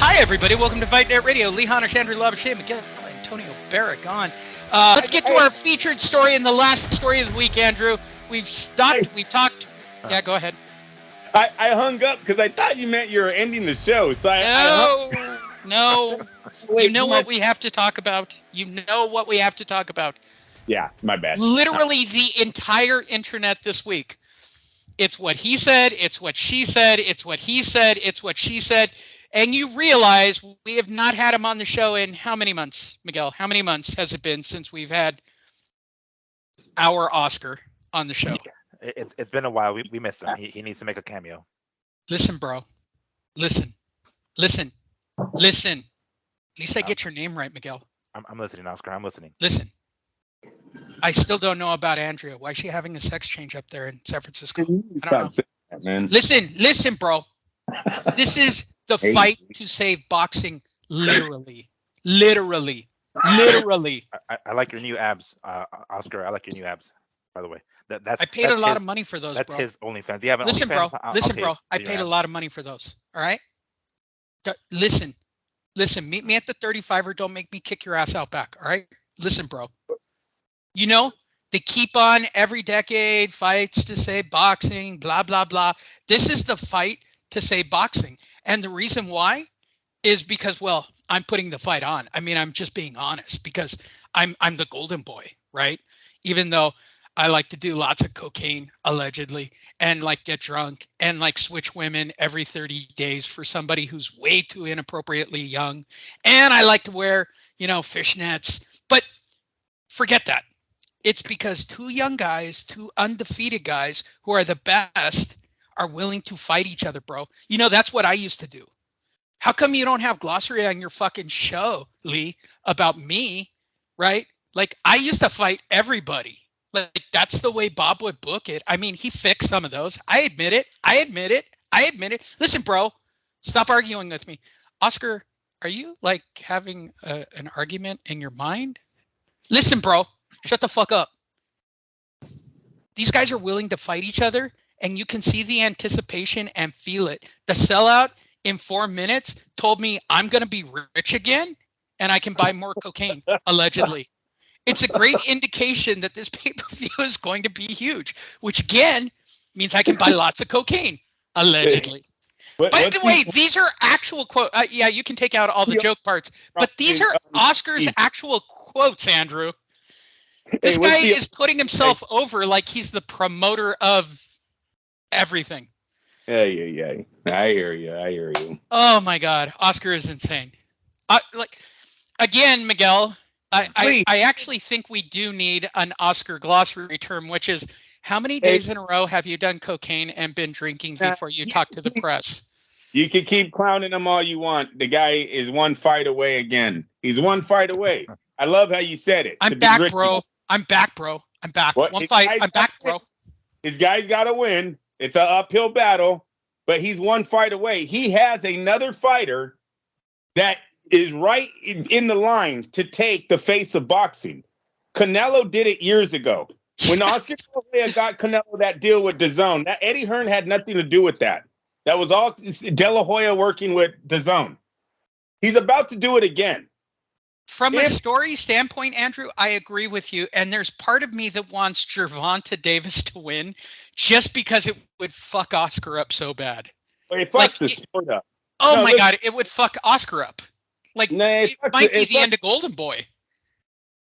Hi, everybody. Welcome to Fight Net Radio. Lee Honish, Andrew Lapachet, Miguel Antonio Barragan. Let's get to our featured story and the last story of the week, Andrew. We've stopped. We've talked. Yeah, go ahead. I hung up because I thought you meant you were ending the show. So No. You know what we have to talk about. Yeah, my bad. Literally the entire internet this week. It's what he said. It's what she said. It's what he said. It's what she said. And you realize we have not had him on the show in how many months, Miguel? How many months has it been since we've had our Oscar on the show? It's been a while. We miss him. He needs to make a cameo. Listen, bro. Listen. At least I get your name right, Miguel. I'm listening, Oscar. I'm listening. Listen. I still don't know about Andrea. Why is she having a sex change up there in San Francisco? I don't know. That, man. Listen, bro. This is the fight to save boxing, literally. I like your new abs, Oscar. I like your new abs, by the way. I paid a lot of money for those, that's bro. That's his OnlyFans. Do you have an Listen, OnlyFans? bro. Listen, bro. I paid a lot of money for those. All right? Listen. Meet me at the 35 or don't make me kick your ass out back. All right? Listen, bro. You know, they keep on every decade, fights to save boxing, blah, blah, blah. This is the fight to save boxing. And the reason why is because, well, I'm putting the fight on. I mean, I'm just being honest because I'm the golden boy, right? Even though I like to do lots of cocaine, allegedly, and like get drunk and like switch women every 30 days for somebody who's way too inappropriately young. And I like to wear, fishnets. But forget that. It's because two young guys, two undefeated guys who are the best are willing to fight each other, bro. That's what I used to do. How come you don't have glossary on your fucking show, Lee, about me, right? Like, I used to fight everybody. Like, that's the way Bob would book it. I mean, he fixed some of those. I admit it. Listen, bro, stop arguing with me. Oscar, are you, like, having an argument in your mind? Listen, bro, shut the fuck up. These guys are willing to fight each other, and you can see the anticipation and feel it. The sellout in 4 minutes told me I'm going to be rich again, and I can buy more cocaine, allegedly. It's a great indication that this pay-per-view is going to be huge, which again means I can buy lots of cocaine, allegedly. By the way, these are actual quotes. Yeah, you can take out all the joke parts, but these are Oscar's actual quotes, Andrew. This guy is putting himself over like he's the promoter of everything. Yeah. I hear you. Oh my God, Oscar is insane. Again, Miguel, I actually think we do need an Oscar glossary term, which is how many days in a row have you done cocaine and been drinking before you talk to the press? You can keep clowning him all you want. The guy is one fight away again. He's one fight away. I love how you said it. I'm back, bro. I'm back. One fight. I'm back, bro. His guy's got to win. It's an uphill battle, but he's one fight away. He has another fighter that is right in the line to take the face of boxing. Canelo did it years ago. When Oscar Hoya got Canelo that deal with DAZN, that Eddie Hearn had nothing to do with that. That was all De La Hoya working with DAZN. He's about to do it again. From a story standpoint, Andrew, I agree with you. And there's part of me that wants Gervonta Davis to win just because it would fuck Oscar up so bad. But it fucks the sport up. Oh, my God. It would fuck Oscar up. Like, it might be the end of Golden Boy.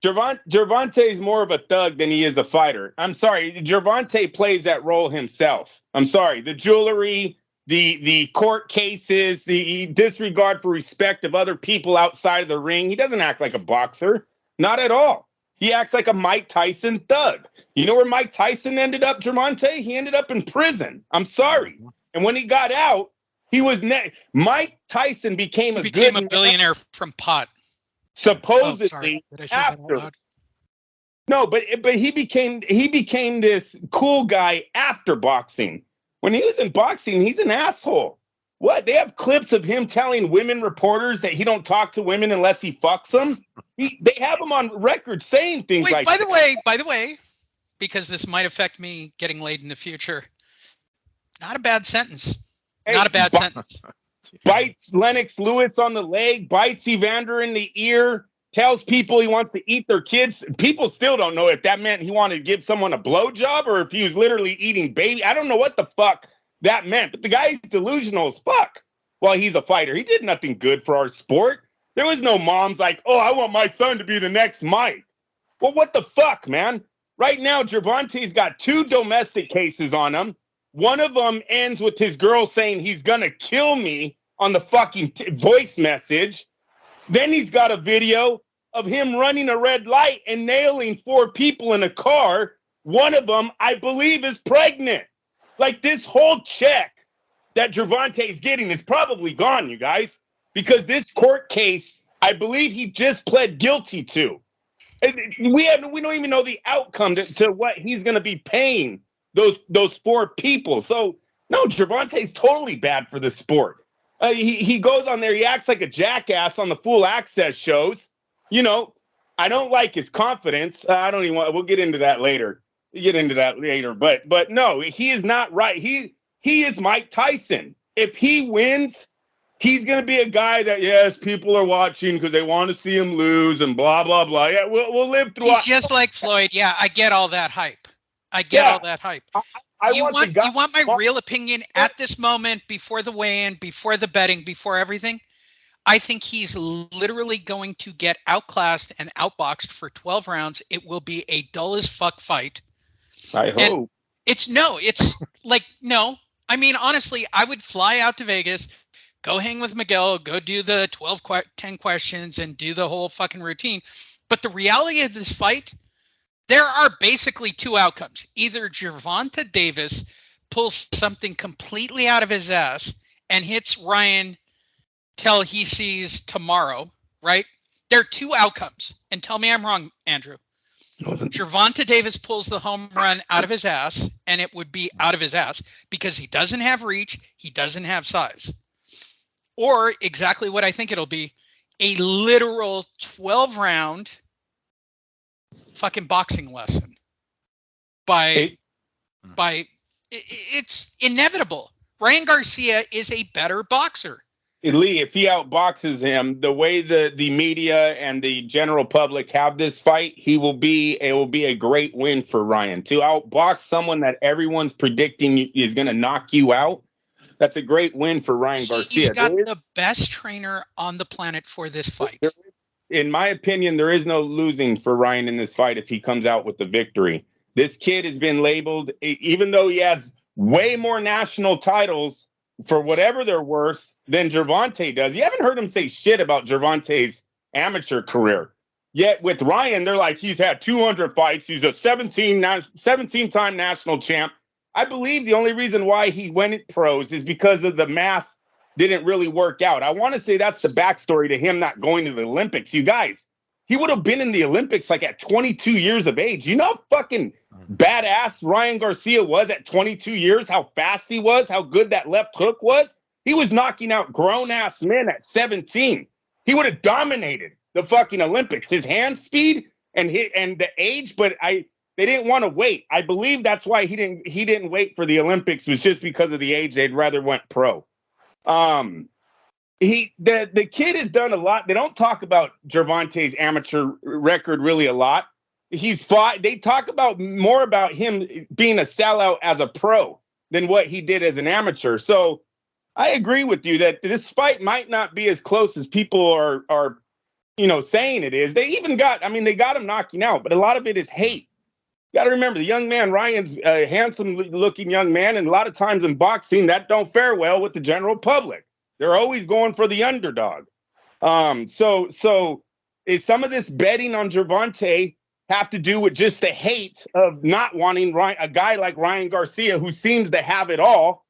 Gervonta is more of a thug than he is a fighter. I'm sorry. Gervonta plays that role himself. I'm sorry. The jewelry, the court cases, the disregard for respect of other people outside of the ring. He doesn't act like a boxer. Not at all. He acts like a Mike Tyson thug. You know where Mike Tyson ended up, Gervonta? He ended up in prison. I'm sorry. And when he got out, he was Mike Tyson became a billionaire from pot. Supposedly after. No, but he became this cool guy after boxing. When he was in boxing, he's an asshole. What? They have clips of him telling women reporters that he don't talk to women unless he fucks them. They have him on record saying things like by the way, because this might affect me getting laid in the future. Not a bad sentence. Not a bad sentence. bites Lennox Lewis on the leg, bites Evander in the ear, tells people he wants to eat their kids. People still don't know if that meant he wanted to give someone a blowjob or if he was literally eating baby. I don't know what the fuck that meant, but the guy's delusional as fuck. Well, he's a fighter. He did nothing good for our sport. There was no moms like, oh, I want my son to be the next Mike. Well, what the fuck, man? Right now, Gervonta's got 2 domestic cases on him. One of them ends with his girl saying he's going to kill me on the fucking voice message. Then he's got a video of him running a red light and nailing 4 people in a car. One of them, I believe, is pregnant. Like, this whole check that Gervonta is getting is probably gone, you guys, because this court case, I believe he just pled guilty to. We don't even know the outcome to what he's going to be paying those 4 people. So no, Gervonta's totally bad for the sport. He goes on there, he acts like a jackass on the full access shows. You know, I don't like his confidence. I don't even want. We'll get into that later. But no, he is not right. He is Mike Tyson. If he wins, he's going to be a guy that, yes, people are watching because they want to see him lose and blah, blah, blah. Yeah, we'll live through. He's just like Floyd. Yeah, I get all that hype. All that hype. You want my real opinion at this moment, before the weigh-in, before the betting, before everything? I think he's literally going to get outclassed and outboxed for 12 rounds. It will be a dull as fuck fight. I hope. No. I mean, honestly, I would fly out to Vegas, go hang with Miguel, go do the 10 questions and do the whole fucking routine. But the reality of this fight, there are basically 2 outcomes. Either Gervonta Davis pulls something completely out of his ass and hits Ryan till he sees tomorrow, right? There are 2 outcomes. And tell me I'm wrong, Andrew. Gervonta Davis pulls the home run out of his ass, and it would be out of his ass because he doesn't have reach, he doesn't have size. Or exactly what I think it'll be, a literal 12-round fucking boxing lesson it's inevitable. Ryan Garcia is a better boxer. Lee, if he outboxes him, the way the media and the general public have this fight, it will be a great win for Ryan. To outbox someone that everyone's predicting is going to knock you out, that's a great win for Ryan Garcia. He's got the best trainer on the planet for this fight. In my opinion, there is no losing for Ryan in this fight if he comes out with the victory. This kid has been labeled, even though he has way more national titles for whatever they're worth than Gervonta does. You haven't heard him say shit about Gervonta's amateur career. Yet with Ryan, they're like, he's had 200 fights. He's a 17-time national champ. I believe the only reason why he went at pros is because of the math didn't really work out. I want to say that's the backstory to him not going to the Olympics. You guys, he would have been in the Olympics like at 22 years of age. You know how fucking badass Ryan Garcia was at 22 years, how fast he was, how good that left hook was. He was knocking out grown-ass men at 17. He would have dominated the fucking Olympics. His hand speed and the age, but they didn't want to wait. I believe that's why he didn't wait for the Olympics, was just because of the age. They'd rather went pro. The kid has done a lot. They don't talk about Gervonta's amateur record really a lot. He's fought. They talk more about him being a sellout as a pro than what he did as an amateur. So I agree with you that this fight might not be as close as people are saying it is. They got him knocking out, but a lot of it is hate. You got to remember, the young man, Ryan's a handsome-looking young man, and a lot of times in boxing, that don't fare well with the general public. They're always going for the underdog. So is some of this betting on Gervonta have to do with just the hate of not wanting a guy like Ryan Garcia, who seems to have it all,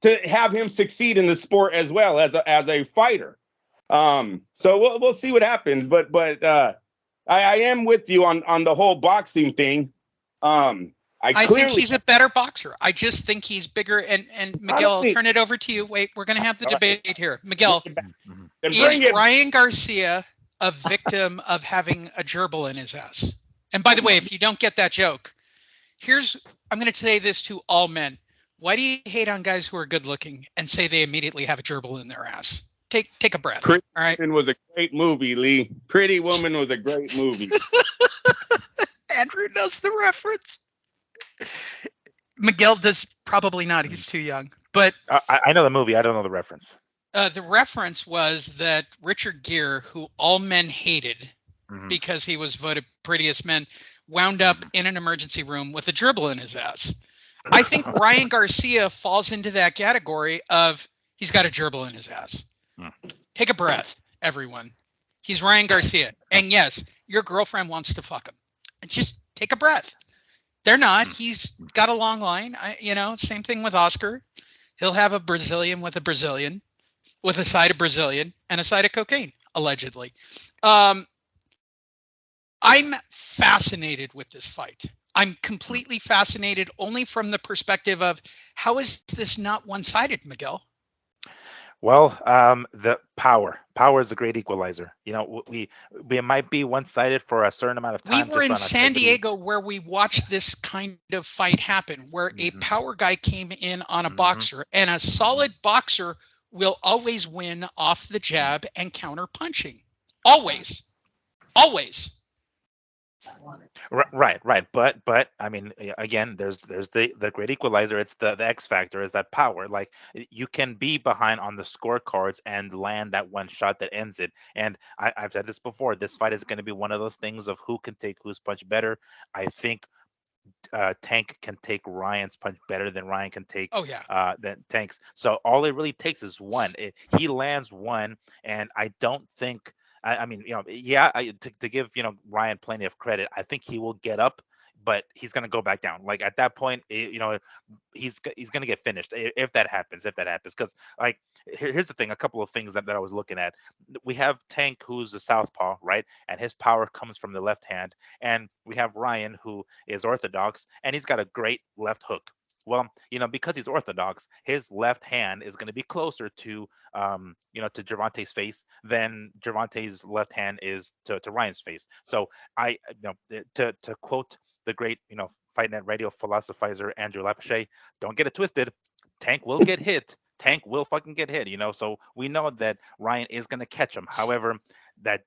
to have him succeed in the sport as well as a fighter? So we'll see what happens. But I am with you on the whole boxing thing. I think he's a better boxer. I just think he's bigger. And Miguel, I'll turn it over to you. Wait, we're going to have the debate here. Miguel, is Ryan Garcia a victim of having a gerbil in his ass? And by the way, if you don't get that joke, I'm going to say this to all men. why do you hate on guys who are good looking and say they immediately have a gerbil in their ass? Take a breath. Pretty all right. Woman was a great movie, Lee. Pretty Woman was a great movie. Andrew knows the reference. Miguel does probably not. He's too young. But I know the movie. I don't know the reference. The reference was that Richard Gere, who all men hated because he was voted prettiest man, wound up in an emergency room with a gerbil in his ass. I think Ryan Garcia falls into that category of he's got a gerbil in his ass. Take a breath, everyone. He's Ryan Garcia. And yes, your girlfriend wants to fuck him. Just take a breath. They're not. He's got a long line. Same thing with Oscar. He'll have a Brazilian with a side of Brazilian and a side of cocaine, allegedly. I'm fascinated with this fight. I'm completely fascinated only from the perspective of how is this not one-sided, Miguel? Well, the power is a great equalizer. We might be one-sided for a certain amount of time. We were in San Diego where we watched this kind of fight happen, where a power guy came in on a boxer, and a solid boxer will always win off the jab and counter punching. Always. Right. But I mean, again, there's the great equalizer. It's the X factor is that power. Like you can be behind on the scorecards and land that one shot that ends it. And I've said this before. This fight is going to be one of those things of who can take whose punch better. I think Tank can take Ryan's punch better than Ryan can take than Tank's. So all it really takes is one. He lands one, and I don't think. To give Ryan plenty of credit, I think he will get up, but he's going to go back down. Like at that point, he's going to get finished if that happens. Because like here's the thing, a couple of things that I was looking at. We have Tank, who's a southpaw, right, and his power comes from the left hand, and we have Ryan, who is orthodox, and he's got a great left hook. Well, because he's orthodox, his left hand is going to be closer to to Gervonta's face than Gervonta's left hand is to Ryan's face. So to quote the great Fight Net Radio philosophizer Andrew Lapachet, don't get it twisted. Tank will get hit. Tank will fucking get hit. So we know that Ryan is going to catch him. However, that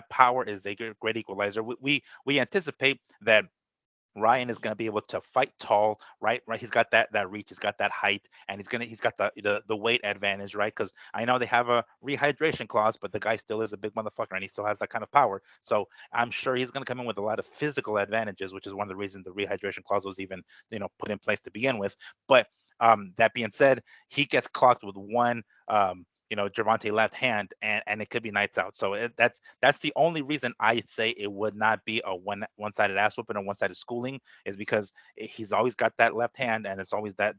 power is a great equalizer. We anticipate that Ryan is going to be able to fight tall, right? He's got that reach, he's got that height, and he's got the weight advantage, right? Because I know they have a rehydration clause, but the guy still is a big motherfucker, and he still has that kind of power. So I'm sure he's going to come in with a lot of physical advantages, which is one of the reasons the rehydration clause was even put in place to begin with. But that being said, he gets clocked with one. Gervonta left hand, and it could be nights out. So that's the only reason I say it would not be a one-sided ass whooping or one-sided schooling, is because he's always got that left hand, and it's always that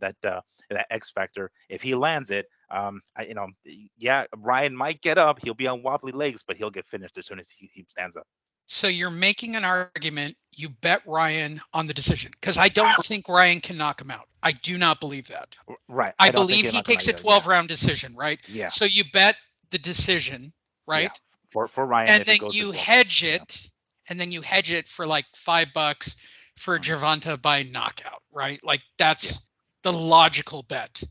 X factor. If he lands it, Ryan might get up. He'll be on wobbly legs, but he'll get finished as soon as he stands up. So you're making an argument. You bet Ryan on the decision, because I don't think Ryan can knock him out. I do not believe that. Right. I believe he takes a 12-round decision, right? Yeah. So you bet the decision, right? Yeah. For Ryan, and then you hedge it, and then you hedge it for like $5 for Gervonta by knockout, right? Like that's the logical bet.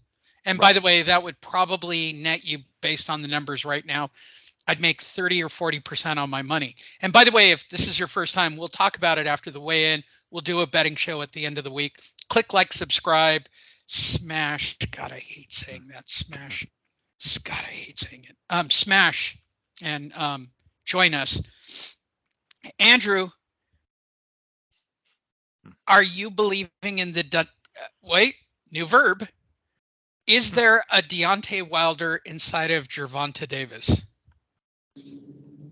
And by the way, that would probably net you, based on the numbers right now, I'd make 30 or 40% on my money. And by the way, if this is your first time, we'll talk about it after the weigh-in. We'll do a betting show at the end of the week. Click like, subscribe, smash. God, I hate saying that. Smash. God, I hate saying it. Smash and join us. Andrew, are you believing in the new verb? Is there a Deontay Wilder inside of Gervonta Davis?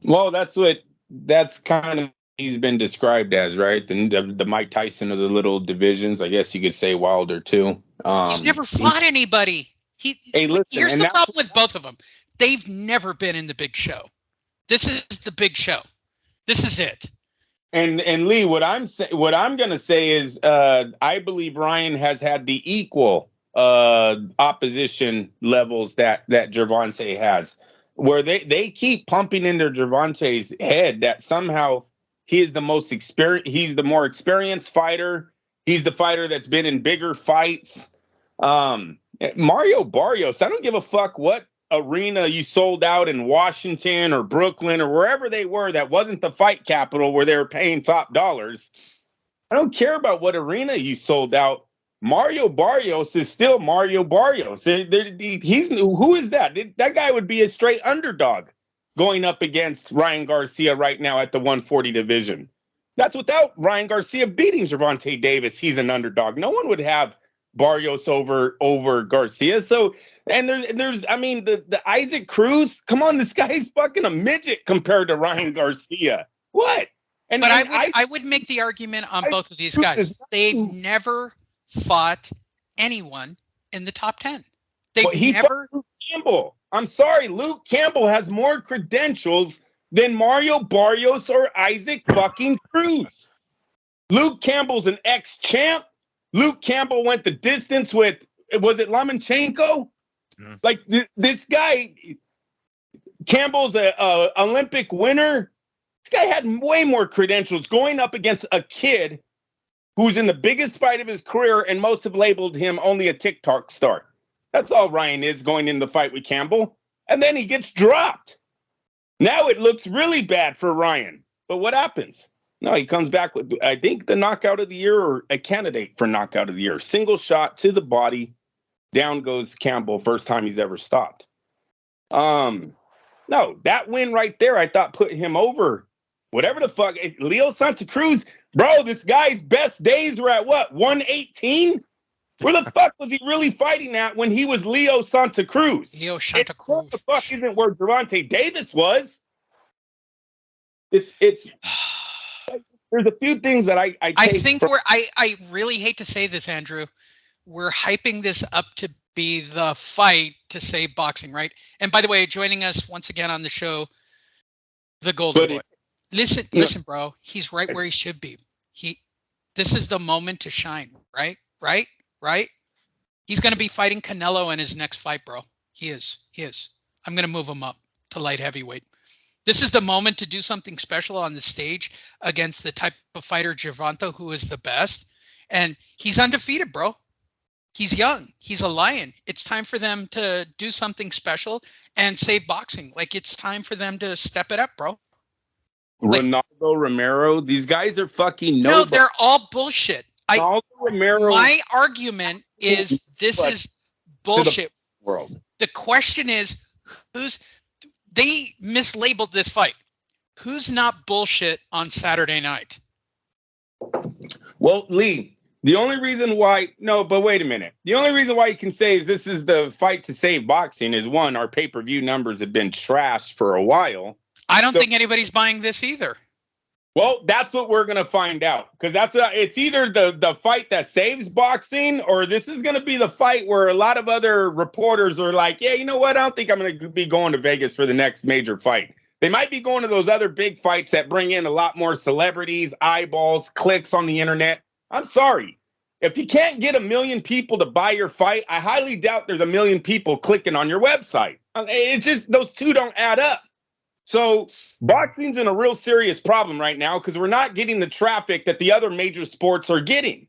Well, that's kind of he's been described as, right? The Mike Tyson of the little divisions. I guess you could say Wilder too. He's never fought anybody. Here's the problem with both of them. They've never been in the big show. This is the big show. This is it. And Lee, what I'm going to say is I believe Ryan has had the equal opposition levels that Gervonta has, where they keep pumping into Gervonta's head that somehow he is the most experienced. He's the more experienced fighter. He's the fighter that's been in bigger fights. Mario Barrios, I don't give a fuck what arena you sold out in Washington or Brooklyn or wherever they were that wasn't the fight capital where they were paying top dollars. I don't care about what arena you sold out. Mario Barrios is still Mario Barrios. Who is that? That guy would be a straight underdog going up against Ryan Garcia right now at the 140 division. That's without Ryan Garcia beating Gervonta Davis. He's an underdog. No one would have Barrios over Garcia. So, and there's I mean, the Isaac Cruz, come on, this guy's fucking a midget compared to Ryan Garcia. What? But I would make the argument on both of these guys. They've never fought anyone in the top 10. They've never. Luke Campbell. I'm sorry, Luke Campbell has more credentials than Mario Barrios or Isaac fucking Cruz. Luke Campbell's an ex-champ. Luke Campbell went the distance with, was it Lomachenko? Mm-hmm. Like this guy, Campbell's a Olympic winner. This guy had way more credentials going up against a kid who's in the biggest fight of his career, and most have labeled him only a TikTok star. That's all Ryan is going in the fight with Campbell. And then he gets dropped. Now it looks really bad for Ryan. But what happens? No, he comes back with, I think, the knockout of the year or a candidate for knockout of the year. Single shot to the body. Down goes Campbell, first time he's ever stopped. No, that win right there, I thought put him over. Whatever the fuck. Leo Santa Cruz, bro, this guy's best days were at what? 118? Where the fuck was he really fighting at when he was Leo Santa Cruz? Leo Santa Cruz. What the fuck isn't where Gervonta Davis was? It's there's a few things that I think I really hate to say this, Andrew. We're hyping this up to be the fight to save boxing, right? And by the way, joining us once again on the show, the Golden Boy. Listen, bro. He's right where he should be. This is the moment to shine, right? Right? He's going to be fighting Canelo in his next fight, bro. He is. I'm going to move him up to light heavyweight. This is the moment to do something special on the stage against the type of fighter Gervonta, who is the best. And he's undefeated, bro. He's young. He's a lion. It's time for them to do something special and save boxing. Like, it's time for them to step it up, bro. Ronaldo Romero, these guys are fucking no, they're all bullshit. Romero, my argument is this is bullshit. World. The question is, they mislabeled this fight. Who's not bullshit on Saturday night? Well, Lee, the only reason why, but wait a minute. The only reason why you can say is this is the fight to save boxing is, one, our pay-per-view numbers have been trashed for a while. I don't think anybody's buying this either. Well, that's what we're going to find out, because it's either the fight that saves boxing, or this is going to be the fight where a lot of other reporters are like, yeah, you know what? I don't think I'm going to be going to Vegas for the next major fight. They might be going to those other big fights that bring in a lot more celebrities, eyeballs, clicks on the internet. I'm sorry. If you can't get 1 million people to buy your fight, I highly doubt there's 1 million people clicking on your website. It's just those two don't add up. So boxing's in a real serious problem right now because we're not getting the traffic that the other major sports are getting.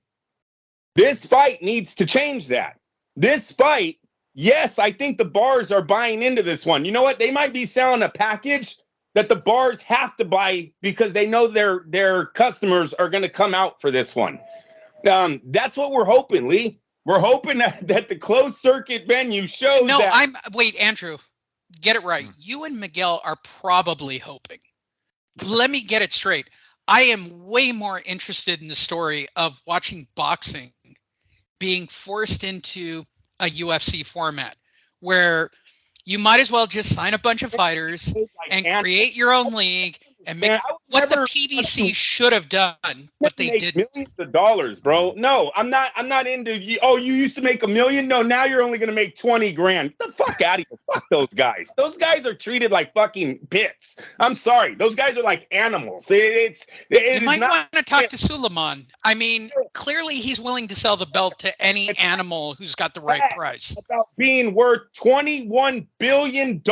This fight needs to change that. This fight, yes, I think the bars are buying into this one. You know what? They might be selling a package that the bars have to buy because they know their customers are going to come out for this one. That's what we're hoping, Lee. We're hoping that the closed circuit venue shows that. Wait, Andrew. Get it right. You and Miguel are probably hoping. Let me get it straight. I am way more interested in the story of watching boxing being forced into a UFC format where you might as well just sign a bunch of fighters and create your own league and make what the PBC should have done, but they didn't. Millions of dollars, bro. No, I'm not into you. Oh, you used to make $1 million. No, now you're only going to make 20 grand. Get the fuck out of here. Fuck those guys. Those guys are treated like fucking pits. I'm sorry. Those guys are like animals. You might want to talk to Suleiman. I mean, clearly he's willing to sell the belt to any animal who's got the right price. About being worth $21 billion.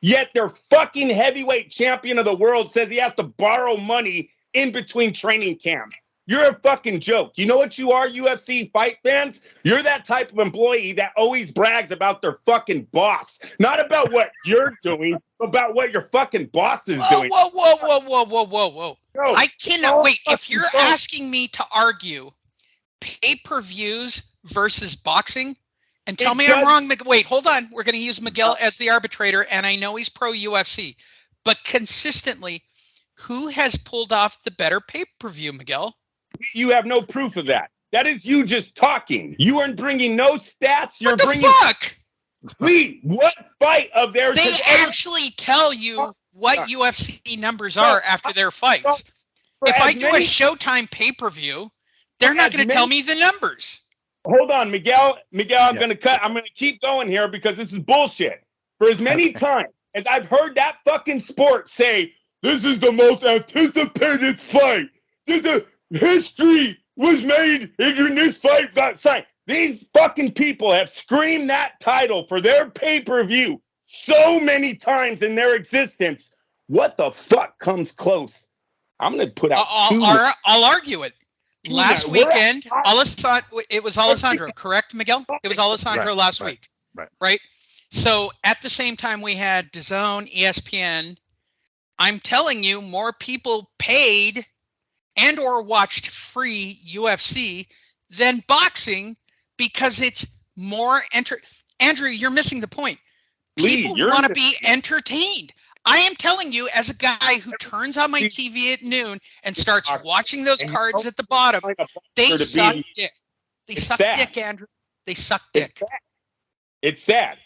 Yet their fucking heavyweight champion of the world says he has to borrow money in between training camps. You're a fucking joke. You know what you are, UFC fight fans? You're that type of employee that always brags about their fucking boss. Not about what you're doing, but about what your fucking boss is doing. Whoa. No, I cannot wait. If you're don't. asking me to argue pay-per-views versus boxing, and tell me I'm wrong. Wait, hold on. We're going to use Miguel as the arbitrator, and I know he's pro-UFC. But consistently, who has pulled off the better pay-per-view, Miguel? You have no proof of that. That is you just talking. You aren't bringing no stats. You're What the bringing. fuck? Lee, what fight of theirs? They actually tell you what UFC numbers are after their fights. If I do a Showtime pay-per-view, they're not going to tell me the numbers. Hold on, Miguel. I'm going to cut. I'm going to keep going here because this is bullshit. For as many times as I've heard that fucking sport say, this is the most anticipated fight. History was made if this fight got signed. These fucking people have screamed that title for their pay-per-view so many times in their existence. What the fuck comes close? I'm going to put out I'll argue it. Last weekend, it was Alessandro, correct, Miguel? It was Alessandro last week, right? So at the same time, we had DAZN, ESPN. I'm telling you, more people paid and or watched free UFC than boxing because it's more Andrew, you're missing the point. People want to be entertained. I am telling you, as a guy who turns on my TV at noon and starts watching those cards at the bottom, they suck dick. They suck dick, Andrew. They suck dick. It's sad.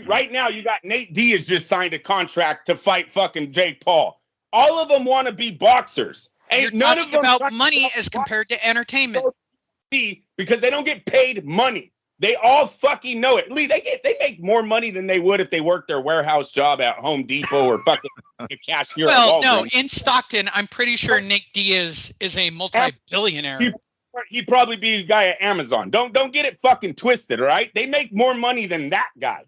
Right now, you got Nate Diaz just signed a contract to fight fucking Jake Paul. All of them want to be boxers. Ain't none of them about money as compared to entertainment. Because they don't get paid money. They all fucking know it. Lee, they make more money than they would if they worked their warehouse job at Home Depot or fucking a cashier. Well, no, in Stockton, I'm pretty sure Nick Diaz is a multi-billionaire. He'd probably be a guy at Amazon. Don't get it fucking twisted, all right? They make more money than that guy.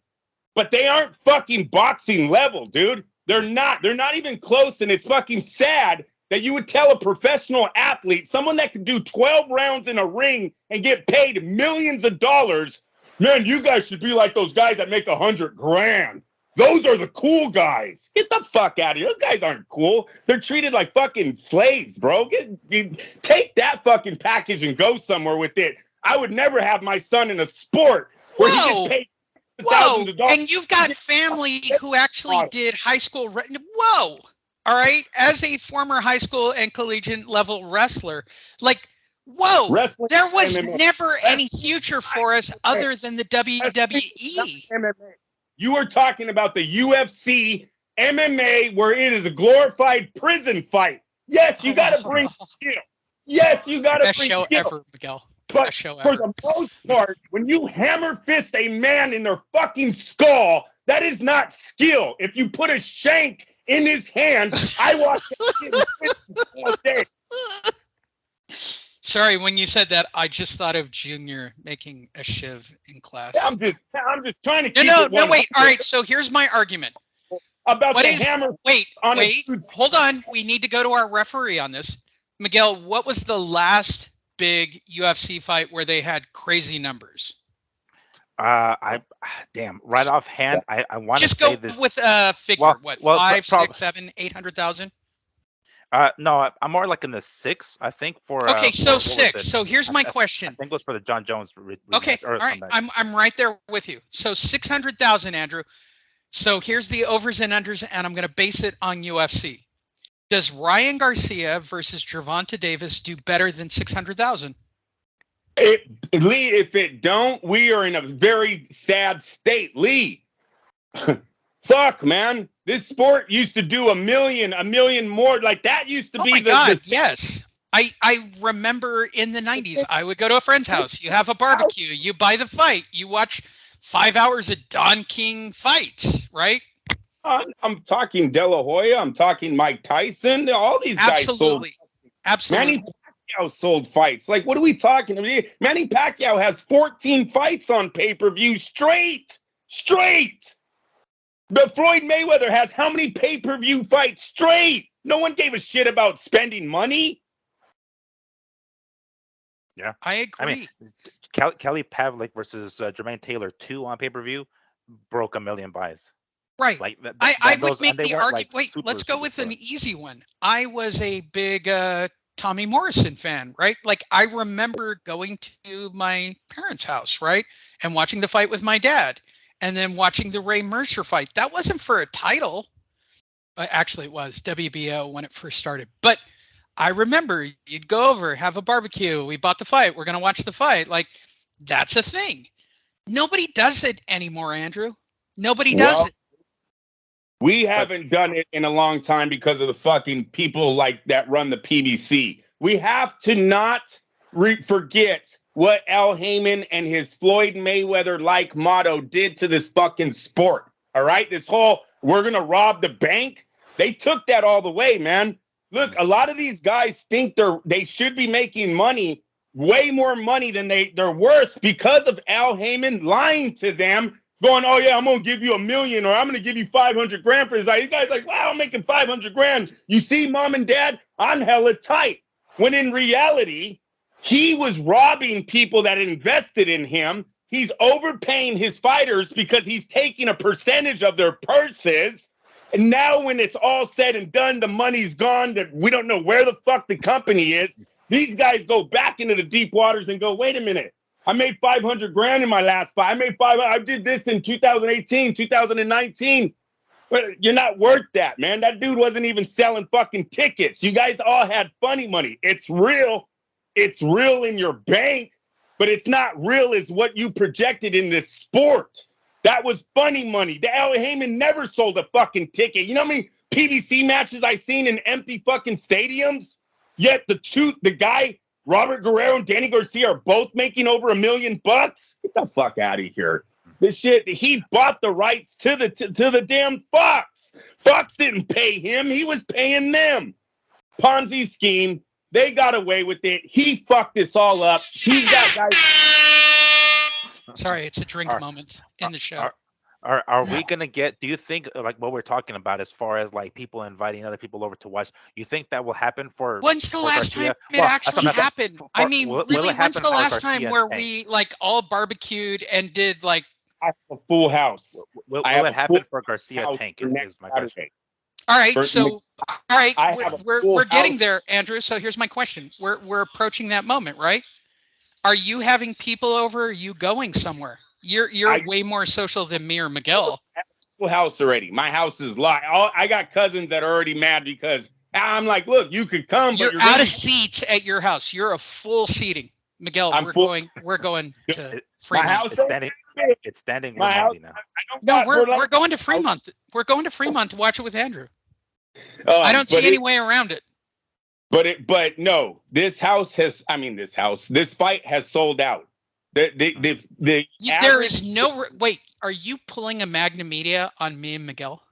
But they aren't fucking boxing level, dude. They're not even close, and it's fucking sad that you would tell a professional athlete, someone that could do 12 rounds in a ring and get paid millions of dollars, man, you guys should be like those guys that make $100,000. Those are the cool guys. Get the fuck out of here. Those guys aren't cool. They're treated like fucking slaves, bro. Take that fucking package and go somewhere with it. I would never have my son in a sport where he gets paid thousands of dollars. And you've got family who actually did high school. Whoa. All right, as a former high school and collegiate level wrestler, whoa, wrestling, there was MMA. Never any future for us other than the WWE. You are talking about the UFC, MMA, where it is a glorified prison fight. Yes, you got to bring skill. Yes, you got to bring skill. Best show ever, Miguel. But for the most part, when you hammer fist a man in their fucking skull, that is not skill. If you put a shank in his hand, I watched that all day. Sorry, when you said that, I just thought of Junior making a shiv in class. I'm just trying to keep No, wait. All right, so here's my argument. About hammer. Wait, hold on. We need to go to our referee on this. Miguel, what was the last big UFC fight where they had crazy numbers? Right offhand, I want to say this. Just go with a figure. What, 5, 6, 7, 800,000? No, I'm more like in the 6, I think. Okay, so 6. So here's my question. I think it was for the John Jones. Okay, all right. I'm right there with you. So 600,000, Andrew. So here's the overs and unders, and I'm going to base it on UFC. Does Ryan Garcia versus Gervonta Davis do better than 600,000? Lee, if it don't, we are in a very sad state. Lee, fuck, man. This sport used to do a million more. Like that used to be. Oh my God, yes. I remember in the 90s, I would go to a friend's house. You have a barbecue. You buy the fight. You watch 5 hours of Don King fights, right? I'm talking De La Hoya. I'm talking Mike Tyson. All these guys sold. Absolutely. Manny Pacquiao sold fights. Like, what are we talking about? Manny Pacquiao has 14 fights on pay-per-view straight. But Floyd Mayweather has how many pay-per-view fights straight? No one gave a shit about spending money. Yeah, I agree. I mean, Kelly Pavlik versus Jermaine Taylor 2 on pay-per-view broke 1 million buys. Right. Like I would those, make and they the weren't argument. like Wait, super, let's go super with an stars. easy one. I was a big Tommy Morrison fan, right? Like I remember going to my parents' house, right, and watching the fight with my dad, and then watching the Ray Mercer fight. That wasn't for a title. Actually, it was WBO when it first started. But I remember you'd go over, have a barbecue. We bought the fight. We're going to watch the fight. Like that's a thing. Nobody does it anymore, Andrew. Nobody does it. We haven't done it in a long time because of the fucking people like that run the PBC. We have to not forget what Al Heyman and his Floyd Mayweather-like motto did to this fucking sport. All right? This whole, we're going to rob the bank. They took that all the way, man. Look, a lot of these guys think they should be making money, way more money than they're worth because of Al Heyman lying to them, going, oh yeah, I'm going to give you $1 million or I'm going to give you 500 grand for this. These guys like, wow, I'm making 500 grand. You see, mom and dad, I'm hella tight. When in reality, he was robbing people that invested in him. He's overpaying his fighters because he's taking a percentage of their purses. And now when it's all said and done, the money's gone, that we don't know where the fuck the company is. These guys go back into the deep waters and go, wait a minute. I made 500 grand in my last fight. I did this in 2018, 2019. But you're not worth that, man. That dude wasn't even selling fucking tickets. You guys all had funny money. It's real. It's real in your bank, but it's not real as what you projected in this sport. That was funny money. The Al Heyman never sold a fucking ticket. You know how many PBC matches I seen in empty fucking stadiums? Yet the guy, Robert Guerrero and Danny Garcia, are both making over $1 million. Get the fuck out of here. This shit, he bought the rights to the damn Fox. Fox didn't pay him. He was paying them. Ponzi scheme. They got away with it. He fucked this all up. He's got guys. Sorry, it's a drink moment in the show. Are we gonna get? Do you think like what we're talking about as far as like people inviting other people over to watch? You think that will happen for? When's the last Garcia? time it actually happened? I mean, will really, it when's happen the for last Garcia time where and we like all barbecued and did like? I have a full house. Will it happen for Garcia Tank? Is my question. All right, so all right, we're getting house. there, Andrew. So here's my question: We're approaching that moment, right? Are you having people over? Or are you going somewhere? You're way more social than me or Miguel. Full house already. My house is locked. I got cousins that are already mad because I'm like, look, you could come, but You're out of seats at your house. You're a full seating, Miguel. We're going to Fremont. My house it's standing my house, now. We're going to Fremont. We're going to Fremont to watch it with Andrew. I don't see any way around it. But no, this fight has sold out. There is no wait. Are you pulling a Magna Media on me and Miguel?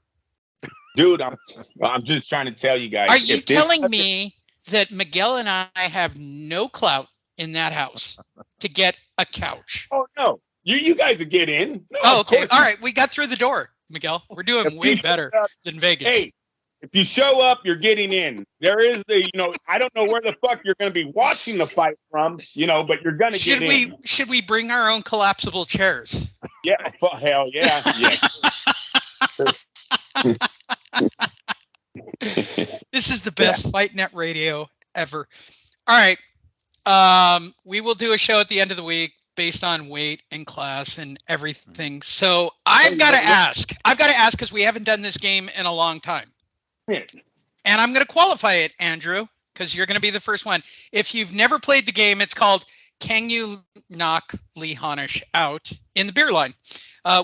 Dude, I'm just trying to tell you guys. Are you telling me that Miguel and I have no clout in that house to get a couch? Oh no, you guys will get in. No, oh, okay, all right. We got through the door, Miguel. We're doing way better than Vegas. Hey, if you show up, you're getting in. There is I don't know where the fuck you're going to be watching the fight from, but you're going to get in. Should we bring our own collapsible chairs? Yeah, hell yeah. This is the best Fight Net radio ever. All right. We will do a show at the end of the week based on weight and class and everything. So I've got to ask because we haven't done this game in a long time. And I'm going to qualify it, Andrew, because you're going to be the first one. If you've never played the game, it's called Can You Knock Lee Honish Out in the Beer Line?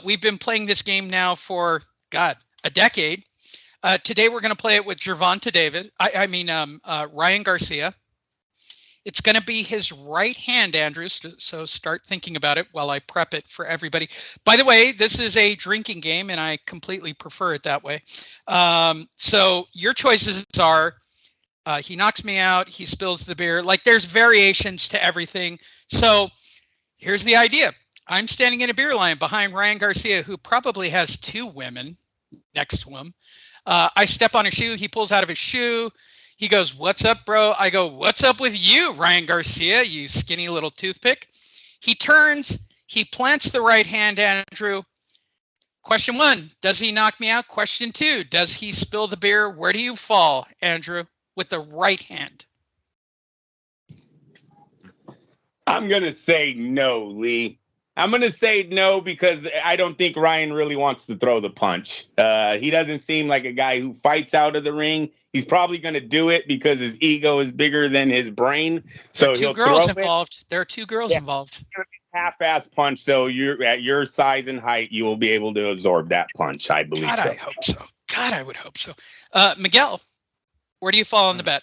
We've been playing this game now for, a decade. Today we're going to play it with Gervonta Ryan Garcia. It's going to be his right hand, Andrew, so start thinking about it while I prep it for everybody. By the way, this is a drinking game, and I completely prefer it that way. So your choices are he knocks me out, he spills the beer. Like there's variations to everything. So here's the idea. I'm standing in a beer line behind Ryan Garcia, who probably has 2 women next to him. I step on a shoe. He pulls out of his shoe. He goes, "What's up, bro?" I go, "What's up with you, Ryan Garcia, you skinny little toothpick?" He turns, he plants the right hand, Andrew. Question 1, does he knock me out? Question 2, does he spill the beer? Where do you fall, Andrew, with the right hand? I'm going to say no, Lee. I'm going to say no because I don't think Ryan really wants to throw the punch. He doesn't seem like a guy who fights out of the ring. He's probably going to do it because his ego is bigger than his brain. So There are 2 girls involved. There are 2 girls involved. Half-ass punch, so you're at your size and height, you will be able to absorb that punch. I believe God, so. I hope so. God, I would hope so. Miguel, where do you fall on the bet?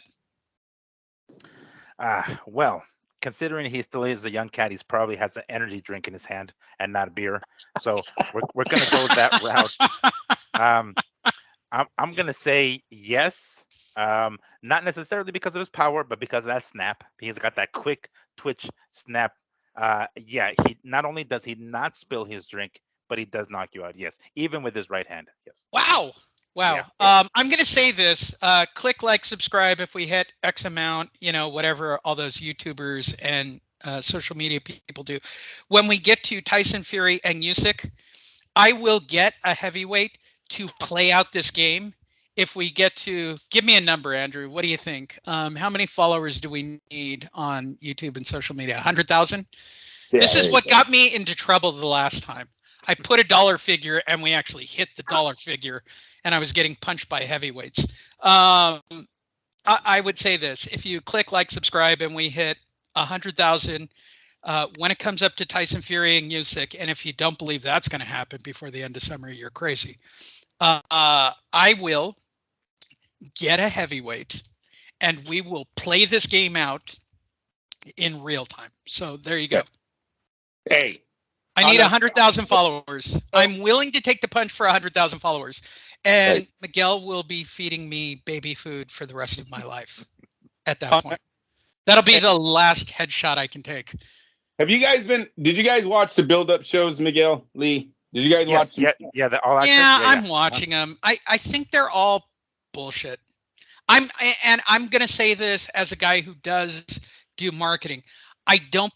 Well, considering he still is a young cat, he's probably has an energy drink in his hand and not beer. So we're gonna go that route. I'm gonna say yes. Not necessarily because of his power, but because of that snap. He's got that quick twitch snap. Yeah, he not only does he not spill his drink, but he does knock you out. Yes, even with his right hand. Yes. Wow. Yeah. I'm going to say this. Click, like, subscribe if we hit X amount, whatever all those YouTubers and social media people do. When we get to Tyson Fury and Usyk, I will get a heavyweight to play out this game. If we get to, give me a number, Andrew. What do you think? How many followers do we need on YouTube and social media? 100,000? Yeah, this is what got me into trouble the last time. I put a dollar figure and we actually hit the dollar figure and I was getting punched by heavyweights. I would say this. If you click, like, subscribe and we hit 100,000, when it comes up to Tyson Fury and Usyk, and if you don't believe that's going to happen before the end of summer, you're crazy. I will get a heavyweight and we will play this game out in real time. So there you go. Hey, I need 100,000 followers. I'm willing to take the punch for 100,000 followers. And right. Miguel will be feeding me baby food for the rest of my life at that point. That'll be the last headshot I can take. Did you guys watch the build-up shows, Miguel, Lee? Did you guys watch them? Yeah, all access? Yeah, I'm watching them. I think they're all bullshit. I'm going to say this as a guy who does do marketing. I don't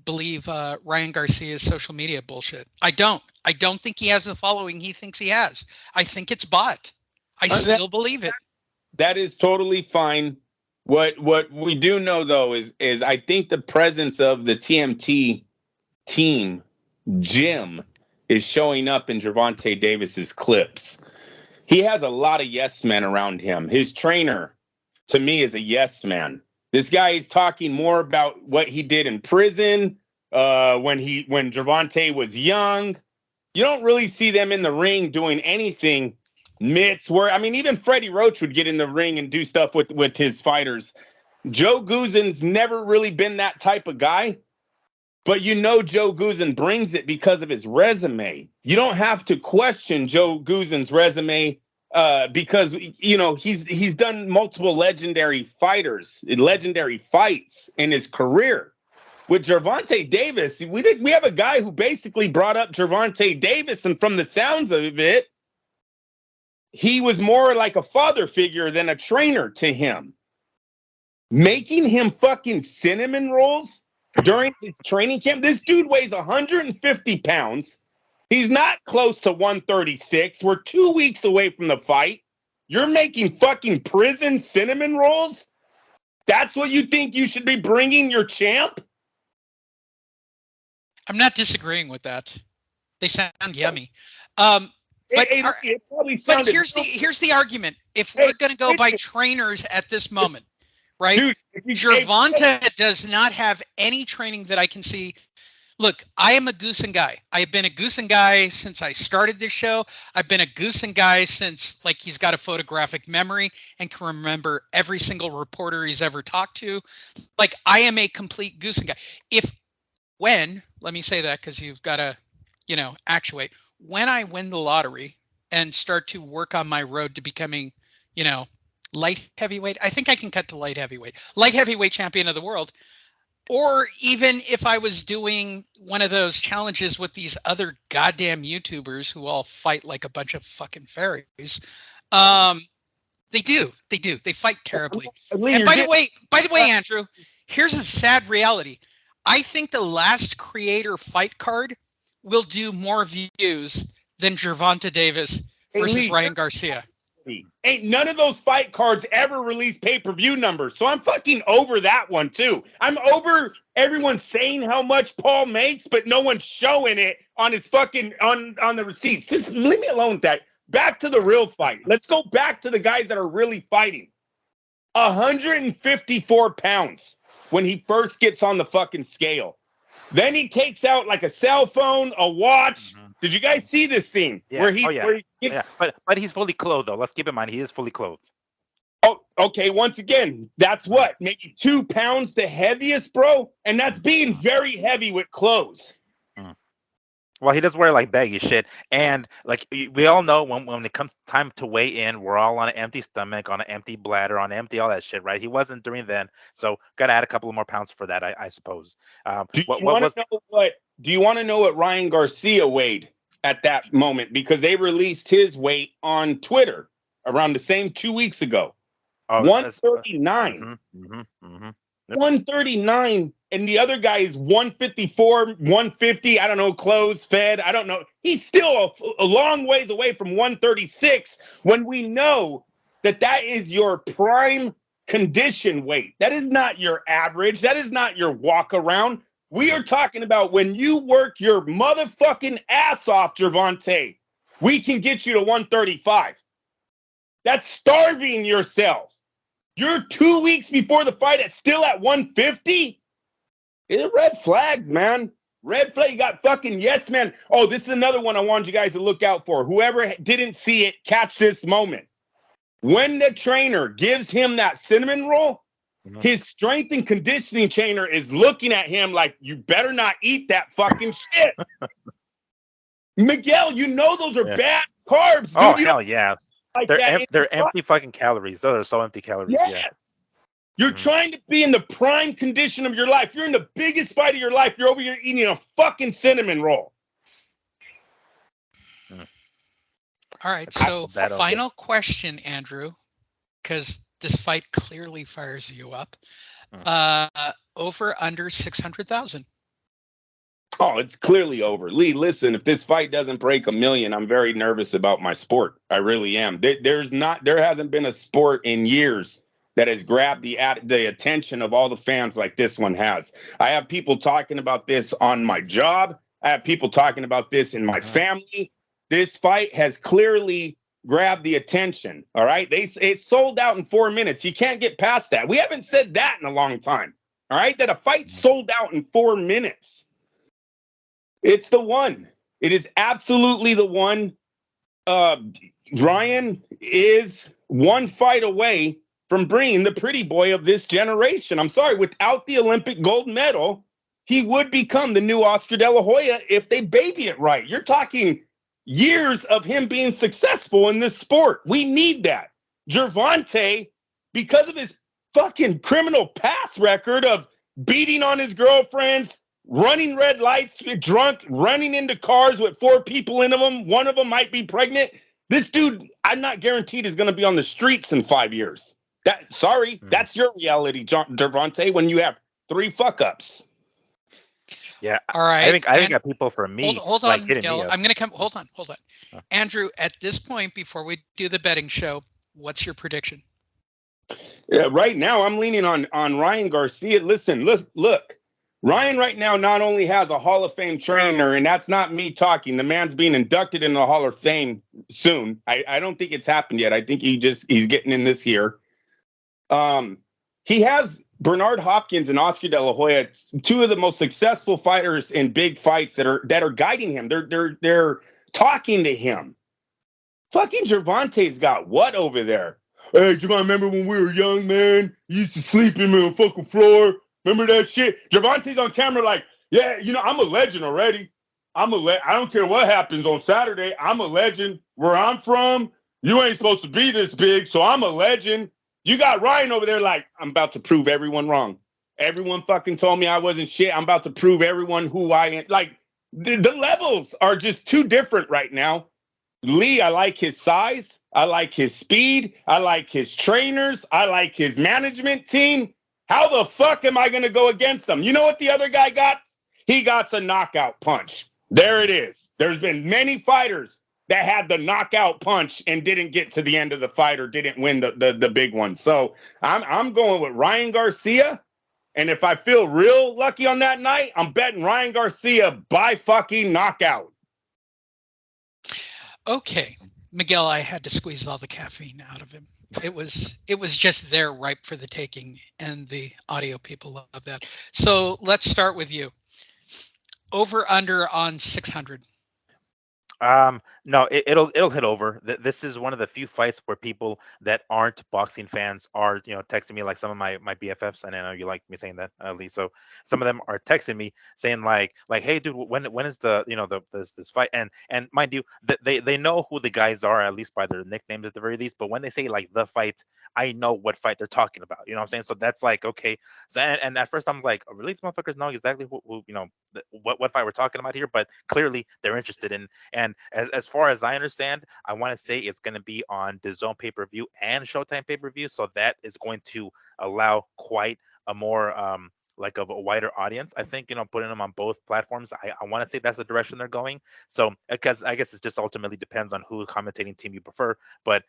believe Ryan Garcia's social media bullshit. I don't think he has the following he thinks he has. I think it's bot. I still believe it. That is totally fine. What we do know though is I think the presence of the TMT team Jim is showing up in Gervonta Davis's clips. He has a lot of yes men around him. His trainer, to me, is a yes man. This guy is talking more about what he did in prison, when Gervonta was young. You don't really see them in the ring doing anything. Mitts, even Freddie Roach would get in the ring and do stuff with his fighters. Joe Goozen's never really been that type of guy, but Joe Goozen brings it because of his resume. You don't have to question Joe Goozen's resume. Because he's done multiple legendary fights in his career. With Gervonta Davis, we have a guy who basically brought up Gervonta Davis, and from the sounds of it, he was more like a father figure than a trainer to him. Making him fucking cinnamon rolls during his training camp. This dude weighs 150 pounds. He's not close to 136. We're 2 weeks away from the fight. You're making fucking prison cinnamon rolls? That's what you think you should be bringing your champ? I'm not disagreeing with that. They sound yummy. But here's the argument. If we're going to go by trainers at this moment, right? Dude, Gervonta does not have any training that I can see. Look, I am a Goosen guy. I have been a Goosen guy since I started this show. I've been a Goosen guy since, he's got a photographic memory and can remember every single reporter he's ever talked to. I am a complete Goosen guy. Let me say that because you've got to, actuate. When I win the lottery and start to work on my road to becoming, light heavyweight, I think I can cut to light heavyweight champion of the world. Or even if I was doing one of those challenges with these other goddamn YouTubers who all fight like a bunch of fucking fairies, They do. They do. They fight terribly. Lee, And you're by the getting- way, Andrew, here's a sad reality. I think the last creator fight card will do more views than Gervonta Davis Hey, versus Lee, Ryan Garcia. Ain't none of those fight cards ever release pay-per-view numbers. So I'm fucking over that one too. I'm over everyone saying how much Paul makes, but no one's showing it on his fucking on the receipts. Just leave me alone with that. Back to the real fight. Let's go back to the guys that are really fighting. 154 pounds when he first gets on the fucking scale. Then he takes out like a cell phone, a watch. Mhm. Did you guys see this scene? Yeah. Where he, Oh, yeah. where he Yeah, but he's fully clothed though. Let's keep in mind he is fully clothed. Oh, okay. Once again, that's what? Maybe 2 pounds the heaviest, bro? And that's being very heavy with clothes. Well, he does wear like baggy shit, and like we all know when it comes time to weigh in, we're all on an empty stomach, on an empty bladder, on empty all that shit, right? He wasn't during then, so gotta add a couple of more pounds for that, I suppose. Do you want to know what Ryan Garcia weighed at that moment? Because they released his weight on Twitter around the same 2 weeks ago. 139. 139, and the other guy is 154, 150. I don't know, clothes, fed. I don't know. He's still a long ways away from 136 when we know that is your prime condition weight. That is not your average. That is not your walk around. We are talking about when you work your motherfucking ass off, Gervonta, we can get you to 135. That's starving yourself. You're 2 weeks before the fight still at 150? It's red flags, man. Red flag. You got fucking yes, man. Oh, this is another one I wanted you guys to look out for. Whoever didn't see it, catch this moment. When the trainer gives him that cinnamon roll, his strength and conditioning trainer is looking at him like, you better not eat that fucking shit. Miguel, you know those are bad carbs, dude. Oh, hell yeah. Like they're empty fucking calories. Those are so empty calories. Yes. Yeah. You're trying to be in the prime condition of your life. You're in the biggest fight of your life. You're over here eating a fucking cinnamon roll. All right, so final question, Andrew, because this fight clearly fires you up. Over under 600,000. Oh, it's clearly over. Lee, listen, if this fight doesn't break 1 million, I'm very nervous about my sport. I really am. There hasn't been a sport in years that has grabbed the attention of all the fans like this one has. I have people talking about this on my job. I have people talking about this in my family. This fight has clearly grabbed the attention. All right. It sold out in 4 minutes. You can't get past that. We haven't said that in a long time. All right. That a fight sold out in 4 minutes. It's the one. It is absolutely the one. Ryan is one fight away from bringing the pretty boy of this generation. I'm sorry, without the Olympic gold medal, he would become the new Oscar De La Hoya if they baby it right. You're talking years of him being successful in this sport. We need that. Gervonta, because of his fucking criminal past record of beating on his girlfriends, running red lights, drunk, running into cars with 4 people in them. One of them might be pregnant. This dude, I'm not guaranteed is going to be on the streets in 5 years. That's your reality, Gervonta, when you have 3 fuck-ups. Yeah. All right. I think that people for me. Hold like, on, Gil. I'm going to come. Hold on. Andrew, at this point, before we do the betting show, what's your prediction? Yeah, right now, I'm leaning on Ryan Garcia. Listen, look. Ryan right now not only has a Hall of Fame trainer, and that's not me talking. The man's being inducted into the Hall of Fame soon. I don't think it's happened yet. I think he's getting in this year. He has Bernard Hopkins and Oscar De La Hoya, 2 of the most successful fighters in big fights that are guiding him. They're talking to him. Fucking Gervonta's got what over there? Hey, do you remember when we were young, man? You used to sleep in the fucking floor. Remember that shit? Gervonta's on camera like, yeah, I'm a legend already. I don't care what happens on Saturday. I'm a legend. Where I'm from, you ain't supposed to be this big, so I'm a legend. You got Ryan over there like, I'm about to prove everyone wrong. Everyone fucking told me I wasn't shit. I'm about to prove everyone who I am. Like, the levels are just too different right now. Lee, I like his size. I like his speed. I like his trainers. I like his management team. How the fuck am I going to go against him? You know what the other guy got? He got a knockout punch. There it is. There's been many fighters that had the knockout punch and didn't get to the end of the fight or didn't win the big one. So I'm going with Ryan Garcia. And if I feel real lucky on that night, I'm betting Ryan Garcia by fucking knockout. Okay, Miguel, I had to squeeze all the caffeine out of him. It was just there, ripe for the taking, and the audio people love that. So let's start with you. Over under on 600. No, it'll hit over. This is one of the few fights where people that aren't boxing fans are, texting me, like some of my BFFs, and I know you like me saying that, Lee. So some of them are texting me saying like, hey, dude, when is this fight? And mind you, they know who the guys are, at least by their nicknames at the very least. But when they say like the fight, I know what fight they're talking about. You know what I'm saying? So that's like, okay. So and at first I'm like, oh, really, these motherfuckers know exactly who what fight we're talking about here. But clearly they're interested in. And as far as I understand, I want to say it's going to be on the Zone pay-per-view and Showtime pay-per-view. So that is going to allow quite a more like of a wider audience. I think, putting them on both platforms, I want to say that's the direction they're going. So because I guess it just ultimately depends on who commentating team you prefer. But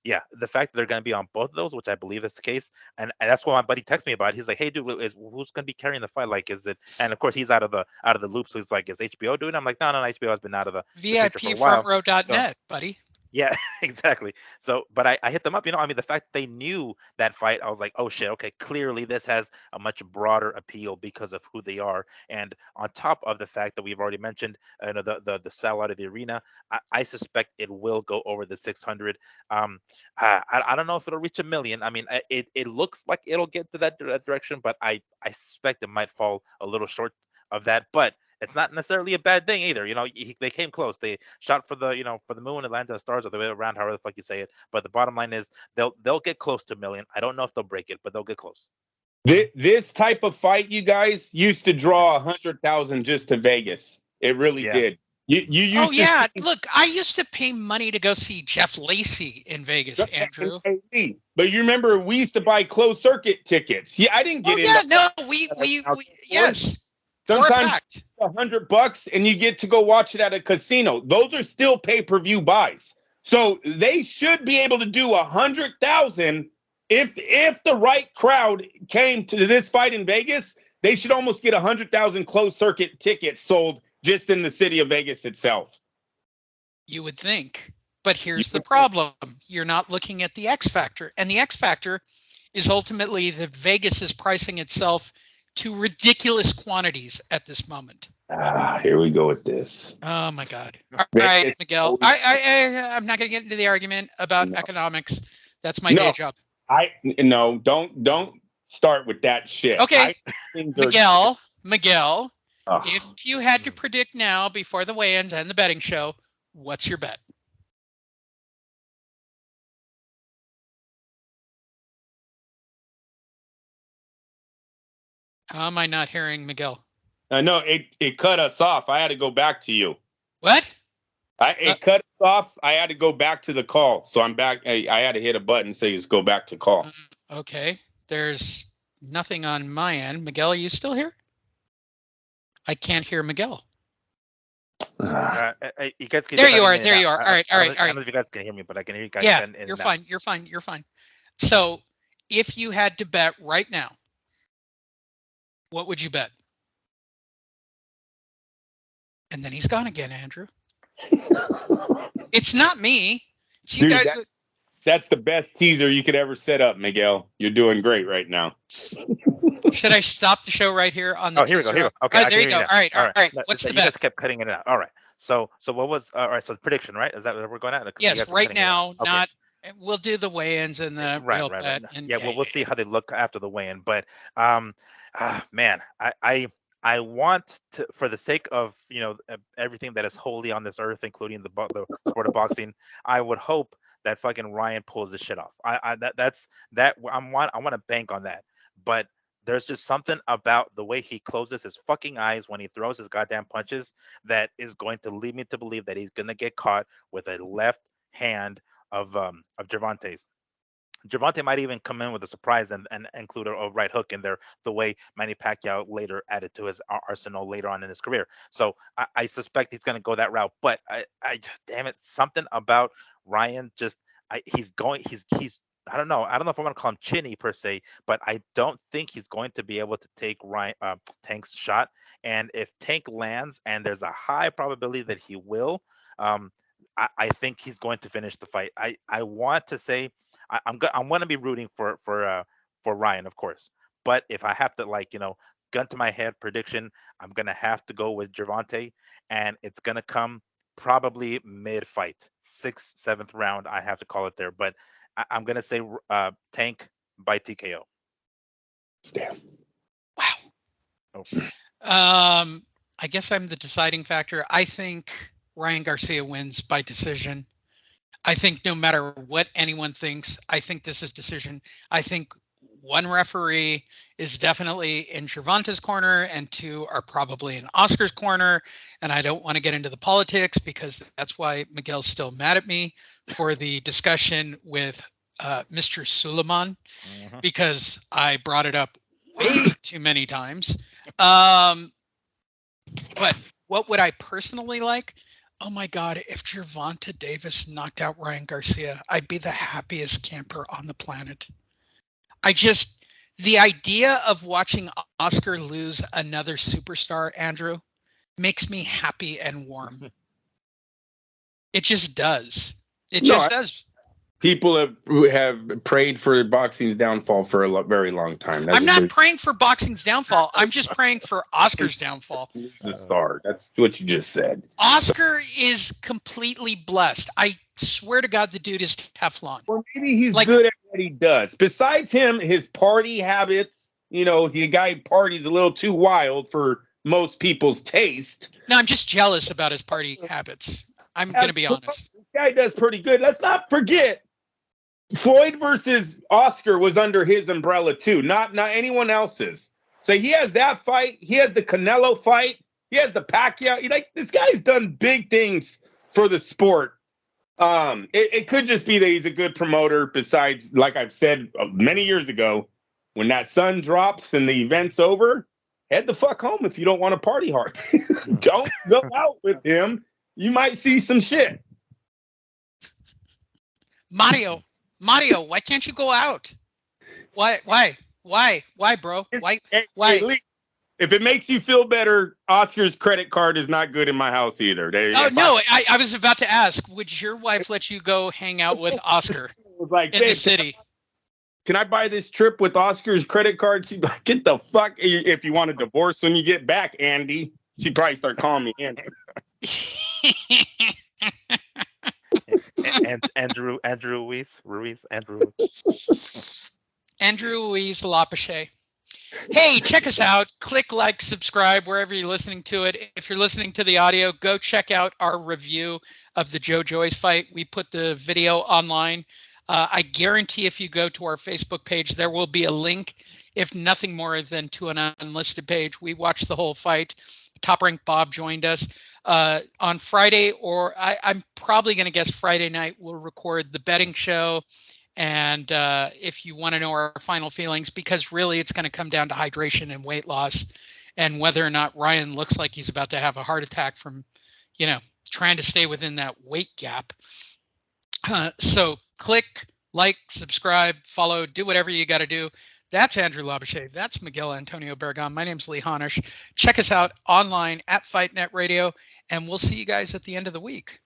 yeah, the fact that they're going to be on both of those, which I believe is the case, and that's what my buddy texted me about. He's like, "Hey, dude, who's going to be carrying the fight? Like, is it?" And of course, he's out of the loop, so he's like, "Is HBO doing it?" I'm like, "No, HBO has been out of the picture for a while." VIPfrontrow.net, buddy. Yeah, exactly. So, but I hit them up. I mean, the fact they knew that fight, I was like, oh shit, okay, clearly this has a much broader appeal because of who they are, and on top of the fact that we've already mentioned, the sellout of the arena, I suspect it will go over the 600. I don't know if it'll reach 1 million. I mean, it looks like it'll get to that direction, but I suspect it might fall a little short of that, but it's not necessarily a bad thing either. They came close. They shot for the moon and landed the stars, or the way around, however the fuck you say it. But the bottom line is they'll get close to 1 million. I don't know if they'll break it, but they'll get close. This type of fight, you guys, used to draw 100,000 just to Vegas. It really did. You used to Look, I used to pay money to go see Jeff Lacey in Vegas, Andrew. But you remember we used to buy closed circuit tickets. Yeah, I didn't get in. Yeah, no, we yes. Sometimes $100 and you get to go watch it at a casino. Those are still pay-per-view buys. So they should be able to do 100,000 if the right crowd came to this fight in Vegas. They should almost get 100,000 closed circuit tickets sold just in the city of Vegas itself. You would think, but here's the problem: you're not looking at the X factor, and the X factor is ultimately that Vegas is pricing itself to ridiculous quantities at this moment. Here we go with this. Oh my God! All right, Miguel. I'm not going to get into the argument about economics. That's my day job. Don't start with that shit. Okay, Miguel. If you had to predict now before the weigh-ins and the betting show, what's your bet? How am I not hearing Miguel? No, it cut us off. I had to go back to you. What? It cut us off. I had to go back to the call. So I'm back. I had to hit a button say just go back to call. Okay. There's nothing on my end. Miguel, are you still here? I can't hear Miguel. You guys can there you are. There you are. All right. I don't know if you guys can hear me, but I can hear you guys. Yeah, you're fine. You're fine. So if you had to bet right now, what would you bet? And then he's gone again, Andrew. It's not me. It's you guys. That's the best teaser you could ever set up, Miguel. You're doing great right now. Should I stop the show right here on the? Oh, here we go. Okay, there you go. All right. What's the bet? You guys kept cutting it out. All right. So what was all right? So the prediction, right? Is that what we're going at? Yes, right now. Not. We'll do the weigh-ins and the real bet. And, we'll see how they look after the weigh-in. But man, I want to, for the sake of everything that is holy on this earth, including the sport of boxing, I would hope that fucking Ryan pulls this shit off. I want to bank on that. But there's just something about the way he closes his fucking eyes when he throws his goddamn punches that is going to lead me to believe that he's gonna get caught with a left hand of Gervonta's. Gervonta might even come in with a surprise and include a right hook in there, the way Manny Pacquiao later added to his arsenal later on in his career. So I suspect he's going to go that route. But damn it, something about Ryan just he's I don't know. I don't know if I want to call him chinny per se, but I don't think he's going to be able to take Tank's shot. And if Tank lands, and there's a high probability that he will, I think he's going to finish the fight. I want to say I'm going to be rooting for Ryan, of course. But if I have to, like, gun to my head prediction, I'm going to have to go with Gervonta, and it's going to come probably mid-fight, 6th, 7th round. I have to call it there. But I'm going to say Tank by TKO. Damn. Wow. Oh. I guess I'm the deciding factor. I think Ryan Garcia wins by decision. I think no matter what anyone thinks, I think this is decision. I think one referee is definitely in Gervonta's corner and two are probably in Oscar's corner. And I don't want to get into the politics because that's why Miguel's still mad at me for the discussion with Mr. Suleiman, because I brought it up way too many times. But what would I personally like? Oh my God, if Gervonta Davis knocked out Ryan Garcia, I'd be the happiest camper on the planet. The idea of watching Oscar lose another superstar, Andrew, makes me happy and warm. It just does. It just does. People have prayed for boxing's downfall for a very long time. I'm not praying for boxing's downfall. I'm just praying for Oscar's downfall. He's a star. That's what you just said. Oscar is completely blessed. I swear to God, the dude is Teflon. Or maybe he's good at what he does. Besides him, his party habits, the guy parties a little too wild for most people's taste. No, I'm just jealous about his party habits. I'm going to be honest. This guy does pretty good. Let's not forget, Floyd versus Oscar was under his umbrella too, not anyone else's. So he has that fight. He has the Canelo fight. He has the Pacquiao. This guy's done big things for the sport. It could just be that he's a good promoter. Besides, like I've said many years ago, when that sun drops and the event's over, head the fuck home if you don't want to party hard. Don't go out with him. You might see some shit. Mario, why can't you go out? Why, bro? Why? Hey, if it makes you feel better, Oscar's credit card is not good in my house either. I was about to ask, would your wife let you go hang out with Oscar in the city? Can I buy this trip with Oscar's credit card? She'd be like, get the fuck. If you want a divorce when you get back, Andy. She'd probably start calling me Andy. And Andrew Ruiz, Andrew Ruiz Lapachet. Hey, check us out. Click like, subscribe wherever you're listening to it. If you're listening to the audio, go check out our review of the Joe Joyce fight. We put the video online. I guarantee if you go to our Facebook page, there will be a link, if nothing more than to an unlisted page. We watched the whole fight. Top Rank Bob joined us. On Friday, or I'm probably going to guess Friday night, we'll record the betting show. And if you want to know our final feelings, because really it's going to come down to hydration and weight loss and whether or not Ryan looks like he's about to have a heart attack from, trying to stay within that weight gap. So click, like, subscribe, follow, do whatever you got to do. That's Andrew Lapachet. That's Miguel Antonio Barragan. My name's Lee Honish. Check us out online at FightNet Radio, and we'll see you guys at the end of the week.